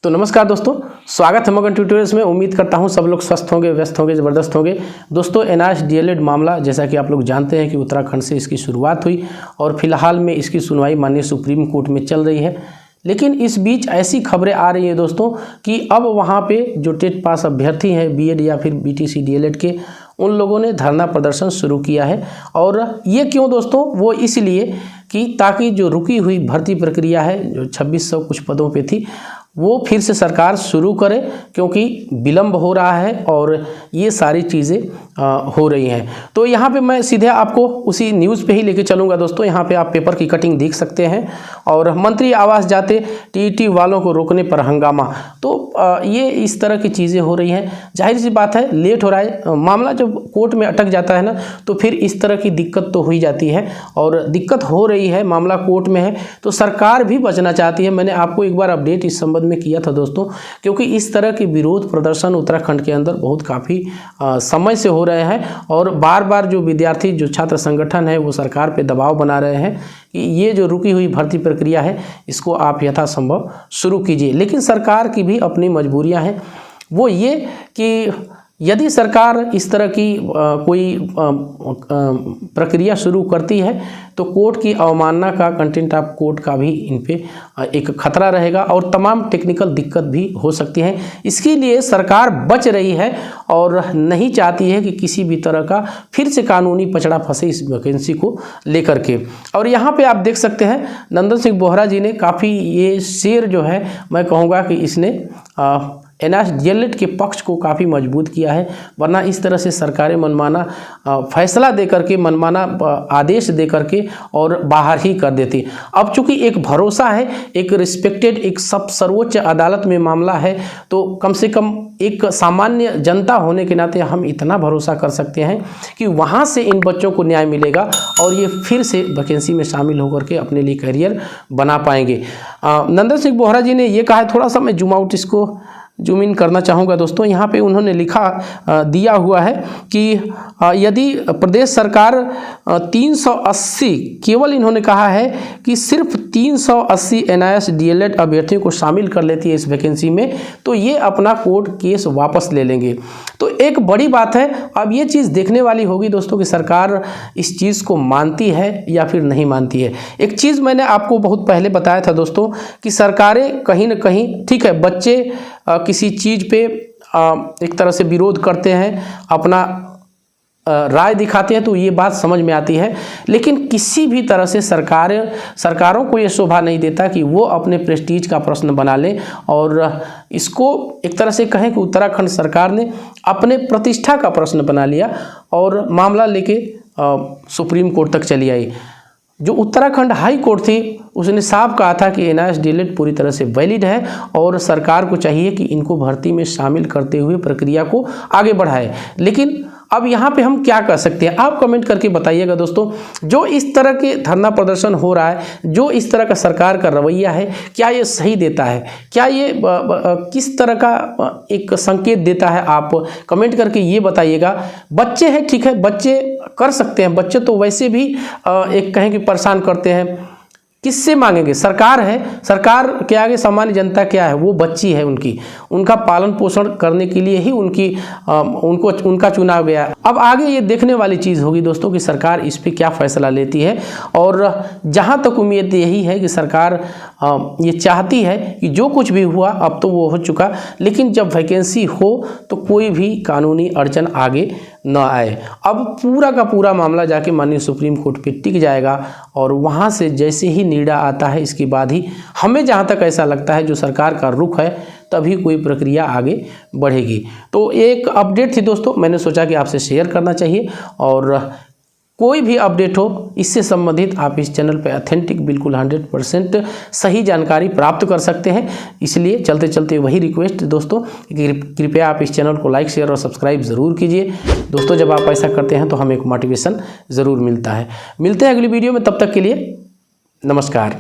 तो नमस्कार दोस्तों, स्वागत है मगन ट्यूटोरियल्स में। उम्मीद करता हूं सब लोग स्वस्थ होंगे, व्यस्त होंगे, ज़बरदस्त होंगे। दोस्तों एनआईएस डीएलएड मामला, जैसा कि आप लोग जानते हैं कि उत्तराखंड से इसकी शुरुआत हुई और फिलहाल में इसकी सुनवाई माननीय सुप्रीम कोर्ट में चल रही है। लेकिन इस बीच ऐसी खबरें आ रही हैं दोस्तों कि अब वहां पे जो टेट पास अभ्यर्थी हैं बीएड या फिर बीटीसी डीएलएड के, उन लोगों ने धरना प्रदर्शन शुरू किया है। और ये क्यों दोस्तों? वो इसलिए कि ताकि जो रुकी हुई भर्ती प्रक्रिया है, जो 2600 कुछ पदों पे थी, वो फिर से सरकार शुरू करे, क्योंकि विलम्ब हो रहा है और ये सारी चीज़ें हो रही हैं। तो यहाँ पे मैं सीधे आपको उसी न्यूज़ पे ही लेके चलूँगा दोस्तों। यहाँ पे आप पेपर की कटिंग देख सकते हैं। और मंत्री आवास जाते टीईटी वालों को रोकने पर हंगामा। तो ये इस तरह की चीज़ें हो रही हैं। जाहिर सी बात है, लेट हो रहा है मामला। जब कोर्ट में अटक जाता है ना, तो फिर इस तरह की दिक्कत तो हो ही जाती है। और दिक्कत हो रही है, मामला कोर्ट में है, तो सरकार भी बचना चाहती है। मैंने आपको एक बार अपडेट इस संबंध में किया था दोस्तों, क्योंकि इस तरह के विरोध प्रदर्शन उत्तराखंड के अंदर बहुत काफ़ी समय से हो रहे हैं। और बार बार जो विद्यार्थी, जो छात्र संगठन है, वो सरकार पे दबाव बना रहे हैं कि ये जो रुकी हुई भर्ती प्रक्रिया है, इसको आप यथासंभव शुरू कीजिए। लेकिन सरकार की भी अपनी मजबूरियां हैं। वो ये कि यदि सरकार इस तरह की कोई प्रक्रिया शुरू करती है, तो कोर्ट की अवमानना का, कंटेंट ऑफ कोर्ट का भी इन पे एक खतरा रहेगा और तमाम टेक्निकल दिक्कत भी हो सकती है। इसके लिए सरकार बच रही है और नहीं चाहती है कि किसी भी तरह का फिर से कानूनी पचड़ा फंसे इस वैकेंसी को लेकर के। और यहाँ पे आप देख सकते हैं, नंदन सिंह बोहरा जी ने काफ़ी, ये शेर जो है मैं कहूँगा कि इसने एनआईएस डीएलएड के पक्ष को काफ़ी मजबूत किया है। वरना इस तरह से सरकारें मनमाना फैसला देकर के, मनमाना आदेश देकर के और बाहर ही कर देती। अब चूंकि एक भरोसा है, एक रिस्पेक्टेड, एक सर्वोच्च अदालत में मामला है, तो कम से कम एक सामान्य जनता होने के नाते हम इतना भरोसा कर सकते हैं कि वहाँ से इन बच्चों को न्याय मिलेगा और ये फिर से वैकेंसी में शामिल होकर के अपने लिए करियर बना पाएंगे। नंदन सिंह बोहरा जी ने ये कहा है, थोड़ा सा मैं जूम आउट, इसको जूम इन करना चाहूँगा दोस्तों। यहाँ पे उन्होंने लिखा दिया हुआ है कि यदि प्रदेश सरकार 380, केवल इन्होंने कहा है कि सिर्फ 380 एनआईएस डीएलएड अभ्यर्थियों को शामिल कर लेती है इस वैकेंसी में, तो ये अपना कोर्ट केस वापस ले लेंगे। तो एक बड़ी बात है। अब ये चीज़ देखने वाली होगी दोस्तों कि सरकार इस चीज़ को मानती है या फिर नहीं मानती है। एक चीज़ मैंने आपको बहुत पहले बताया था दोस्तों कि सरकारें कहीं ना कहीं, ठीक है, बच्चे किसी चीज़ पे एक तरह से विरोध करते हैं, अपना राय दिखाते हैं, तो ये बात समझ में आती है। लेकिन किसी भी तरह से सरकारों को ये शोभा नहीं देता कि वो अपने प्रेस्टीज का प्रश्न बना लें। और इसको एक तरह से कहें कि उत्तराखंड सरकार ने अपने प्रतिष्ठा का प्रश्न बना लिया और मामला लेके सुप्रीम कोर्ट तक चली आई। जो उत्तराखंड हाई कोर्ट थी, उसने साफ कहा था कि एनआईएस डीएलएड पूरी तरह से वैलिड है और सरकार को चाहिए कि इनको भर्ती में शामिल करते हुए प्रक्रिया को आगे बढ़ाए। लेकिन अब यहाँ पे हम क्या कर सकते हैं, आप कमेंट करके बताइएगा दोस्तों। जो इस तरह के धरना प्रदर्शन हो रहा है, जो इस तरह का सरकार का रवैया है, क्या ये सही देता है? क्या ये किस तरह का एक संकेत देता है? आप कमेंट करके ये बताइएगा। बच्चे हैं, ठीक है, बच्चे कर सकते हैं, बच्चे तो वैसे भी एक कहें कि परेशान करते हैं। किससे मांगेंगे? सरकार है, सरकार के आगे सामान्य जनता क्या है? वो बच्ची है, उनका पालन पोषण करने के लिए ही उनका चुनाव गया। अब आगे ये देखने वाली चीज़ होगी दोस्तों कि सरकार इस पे क्या फैसला लेती है। और जहाँ तक उम्मीद यही है कि सरकार ये चाहती है कि जो कुछ भी हुआ अब तो वो हो चुका, लेकिन जब वैकेंसी हो तो कोई भी कानूनी अड़चन आगे न आए। अब पूरा का पूरा मामला जाके माननीय सुप्रीम कोर्ट पे टिक जाएगा और वहाँ से जैसे ही निर्णय आता है, इसके बाद ही हमें जहाँ तक ऐसा लगता है जो सरकार का रुख है, तभी कोई प्रक्रिया आगे बढ़ेगी। तो एक अपडेट थी दोस्तों, मैंने सोचा कि आपसे शेयर करना चाहिए। और कोई भी अपडेट हो इससे संबंधित, आप इस चैनल पे ऑथेंटिक, बिल्कुल 100% सही जानकारी प्राप्त कर सकते हैं। इसलिए चलते चलते वही रिक्वेस्ट दोस्तों, कृपया आप इस चैनल को लाइक, शेयर और सब्सक्राइब ज़रूर कीजिए दोस्तों। जब आप ऐसा करते हैं तो हमें एक मोटिवेशन ज़रूर मिलता है। मिलते हैं अगली वीडियो में, तब तक के लिए नमस्कार।